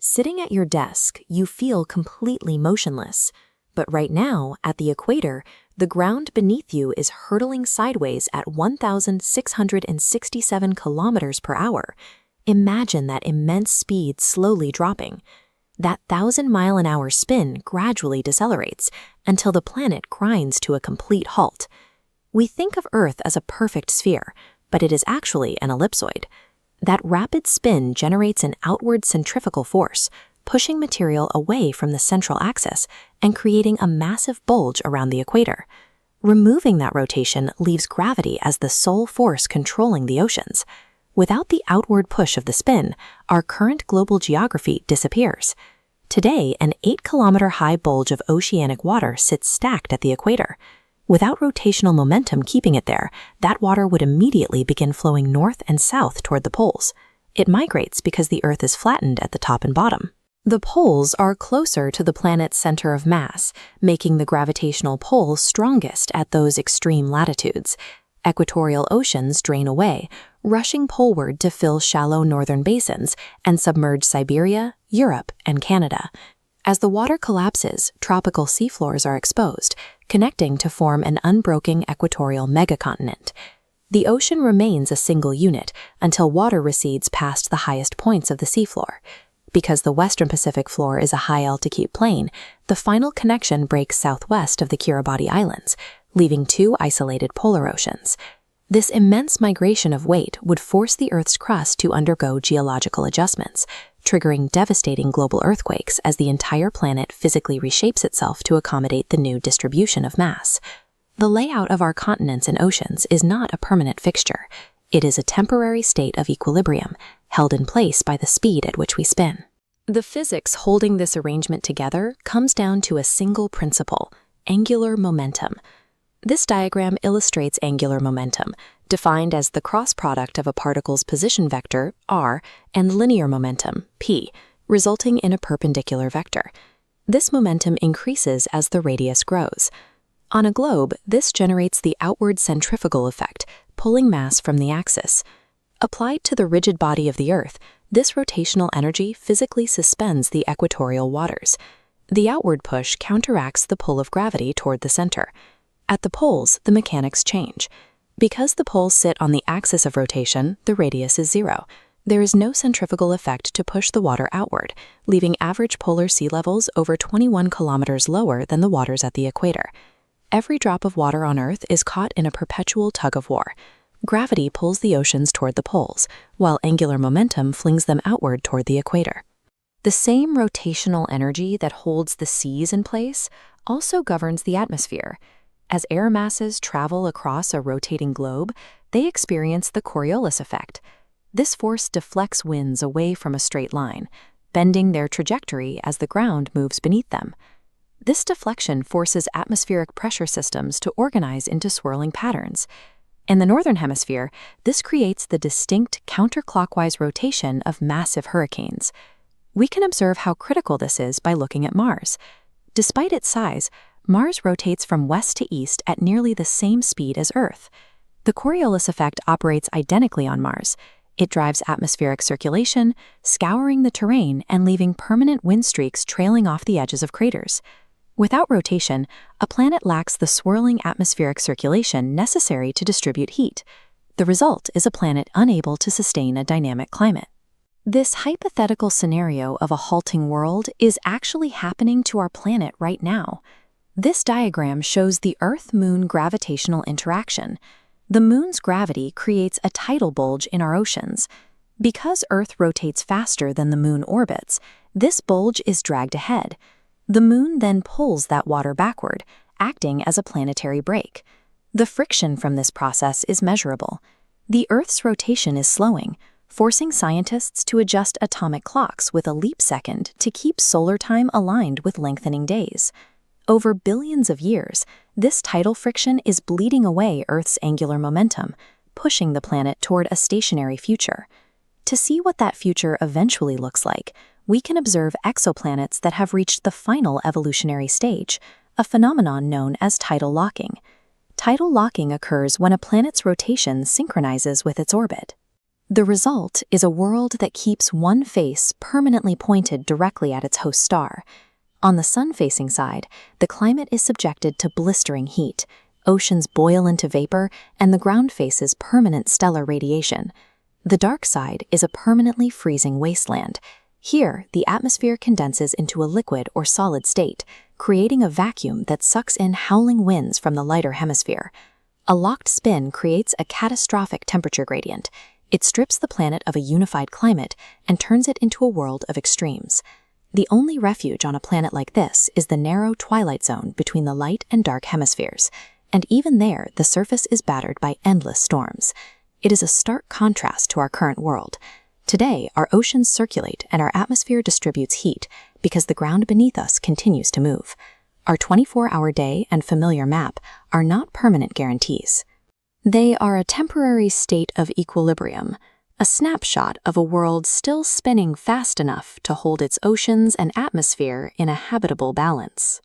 Sitting at your desk, you feel completely motionless. But right now, at the equator, the ground beneath you is hurtling sideways at 1,667 kilometers per hour. Imagine that immense speed slowly dropping. That 1,000-mile-an-hour spin gradually decelerates until the planet grinds to a complete halt. We think of Earth as a perfect sphere, but it is actually an ellipsoid. That rapid spin generates an outward centrifugal force, pushing material away from the central axis and creating a massive bulge around the equator. Removing that rotation leaves gravity as the sole force controlling the oceans. Without the outward push of the spin, our current global geography disappears. Today, an 8-kilometer-high bulge of oceanic water sits stacked at the equator. Without rotational momentum keeping it there, that water would immediately begin flowing north and south toward the poles. It migrates because the Earth is flattened at the top and bottom. The poles are closer to the planet's center of mass, making the gravitational pull strongest at those extreme latitudes. Equatorial oceans drain away, rushing poleward to fill shallow northern basins and submerge Siberia, Europe, and Canada. As the water collapses, tropical seafloors are exposed, connecting to form an unbroken equatorial megacontinent. The ocean remains a single unit until water recedes past the highest points of the seafloor. Because the western Pacific floor is a high-altitude plain, the final connection breaks southwest of the Kiribati Islands, leaving two isolated polar oceans. This immense migration of weight would force the Earth's crust to undergo geological adjustments, triggering devastating global earthquakes as the entire planet physically reshapes itself to accommodate the new distribution of mass. The layout of our continents and oceans is not a permanent fixture. It is a temporary state of equilibrium, held in place by the speed at which we spin. The physics holding this arrangement together comes down to a single principle: angular momentum. This diagram illustrates angular momentum, defined as the cross product of a particle's position vector, r, and linear momentum, p, resulting in a perpendicular vector. This momentum increases as the radius grows. On a globe, this generates the outward centrifugal effect, pulling mass from the axis. Applied to the rigid body of the Earth, this rotational energy physically suspends the equatorial waters. The outward push counteracts the pull of gravity toward the center. At the poles, the mechanics change. Because the poles sit on the axis of rotation, the radius is 0. There is no centrifugal effect to push the water outward, leaving average polar sea levels over 21 kilometers lower than the waters at the equator. Every drop of water on Earth is caught in a perpetual tug-of-war. Gravity pulls the oceans toward the poles, while angular momentum flings them outward toward the equator. The same rotational energy that holds the seas in place also governs the atmosphere. As air masses travel across a rotating globe, they experience the Coriolis effect. This force deflects winds away from a straight line, bending their trajectory as the ground moves beneath them. This deflection forces atmospheric pressure systems to organize into swirling patterns. In the northern hemisphere, this creates the distinct counterclockwise rotation of massive hurricanes. We can observe how critical this is by looking at Mars. Despite its size, Mars rotates from west to east at nearly the same speed as Earth. The Coriolis effect operates identically on Mars. It drives atmospheric circulation, scouring the terrain and leaving permanent wind streaks trailing off the edges of craters. Without rotation, a planet lacks the swirling atmospheric circulation necessary to distribute heat. The result is a planet unable to sustain a dynamic climate. This hypothetical scenario of a halting world is actually happening to our planet right now. This diagram shows the Earth-Moon gravitational interaction. The Moon's gravity creates a tidal bulge in our oceans. Because Earth rotates faster than the Moon orbits, this bulge is dragged ahead. The Moon then pulls that water backward, acting as a planetary brake. The friction from this process is measurable. The Earth's rotation is slowing, forcing scientists to adjust atomic clocks with a leap second to keep solar time aligned with lengthening days. Over billions of years, this tidal friction is bleeding away Earth's angular momentum, pushing the planet toward a stationary future. To see what that future eventually looks like, we can observe exoplanets that have reached the final evolutionary stage, a phenomenon known as tidal locking. Tidal locking occurs when a planet's rotation synchronizes with its orbit. The result is a world that keeps one face permanently pointed directly at its host star. On the sun-facing side, the climate is subjected to blistering heat, oceans boil into vapor, and the ground faces permanent stellar radiation. The dark side is a permanently freezing wasteland. Here, the atmosphere condenses into a liquid or solid state, creating a vacuum that sucks in howling winds from the lighter hemisphere. A locked spin creates a catastrophic temperature gradient. It strips the planet of a unified climate and turns it into a world of extremes. The only refuge on a planet like this is the narrow twilight zone between the light and dark hemispheres, and even there the surface is battered by endless storms. It is a stark contrast to our current world. Today, our oceans circulate and our atmosphere distributes heat because the ground beneath us continues to move. Our 24-hour day and familiar map are not permanent guarantees. They are a temporary state of equilibrium, a snapshot of a world still spinning fast enough to hold its oceans and atmosphere in a habitable balance.